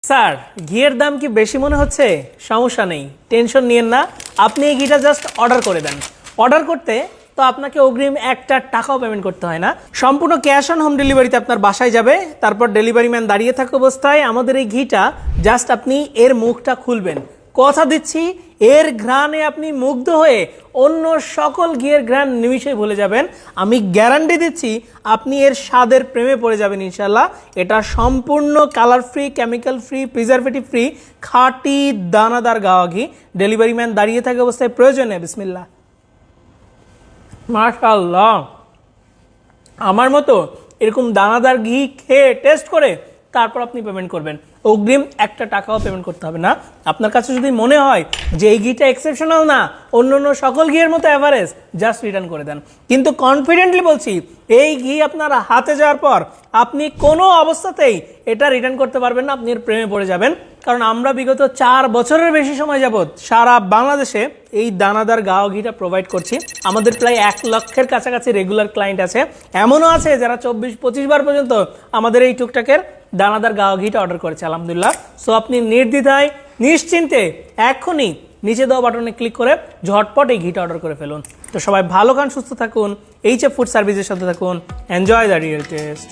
Sir ঘিয়ের দাম কি বেশি মনে হচ্ছে? সমস্যা নেই, টেনশন নিয়েন না। আপনি এই ঘিটা জাস্ট অর্ডার করে দেন। অর্ডার করতে তো আপনাকে অগ্রিম একটা টাকাও পেমেন্ট করতে হয় না, সম্পূর্ণ ক্যাশ অন হোম ডেলিভারিতে আপনার বাসায় যাবে। তারপর ডেলিভারি ম্যান দাঁড়িয়ে থাকা অবস্থায় আমাদের এই ঘিটা জাস্ট আপনি এর মুখটা খুলবেন, কথা দিচ্ছি এর ঘ্রাণে আপনি মুগ্ধ হয়ে অন্য সকল ঘিয়ের ঘ্রাণ নিমিশেই ভুলে যাবেন। আমি গ্যারান্টি দিচ্ছি আপনি এর স্বাদের প্রেমে পড়ে যাবেন ইনশাল্লাহ। এটা সম্পূর্ণ colour free, chemical free, preservative free, খাঁটি দানাদার গাওয়া ঘি। ডেলিভারি ম্যান দাঁড়িয়ে থাকা অবস্থায় প্রয়োজনে বিসমিল্লাহ। মাশাআল্লাহ, আমার মতো এরকম দানাদার ঘি খেয়ে টেস্ট করে তারপর আপনি পেমেন্ট করবেন। অগ্রিম একটা টাকাও পেমেন্ট করতে হবে না। আপনার কাছে যদি মনে হয় যে এই ঘিটা এক্সেপশনাল না, অন্য অন্য সকল ঘিয়ের মতো অ্যাভারেজ, জাস্ট রিটার্ন করে দেন। কিন্তু কনফিডেন্টলি বলছি, এই ঘি আপনার হাতে যাওয়ার পর আপনি কোনো অবস্থাতেই এটা রিটার্ন করতে পারবেন না, আপনি এর প্রেমে পড়ে যাবেন। কারণ আমরা বিগত 4 বছরের বেশি সময় যাবত সারা বাংলাদেশে এই দানাদার গাওয়া ঘিটা প্রোভাইড করছি। আমাদের প্রায় 1 লক্ষের কাছাকাছি রেগুলার ক্লায়েন্ট আছে, এমনও আছে যারা 24-25 বার পর্যন্ত আমাদের এই টুকটাকের দানাদার গাওয়া ঘিটা অর্ডার করেছে আলহামদুলিল্লাহ। সো আপনি নির্দ্বিধায় নিশ্চিন্তে এখনই নিচে দেওয়া বাটনে ক্লিক করে ঝটপট এই ঘিটা অর্ডার করে ফেলুন। তো সবাই ভালো খান, সুস্থ থাকুন, এইচএফ ফুড সার্ভিসের সাথে থাকুন। Enjoy the real test.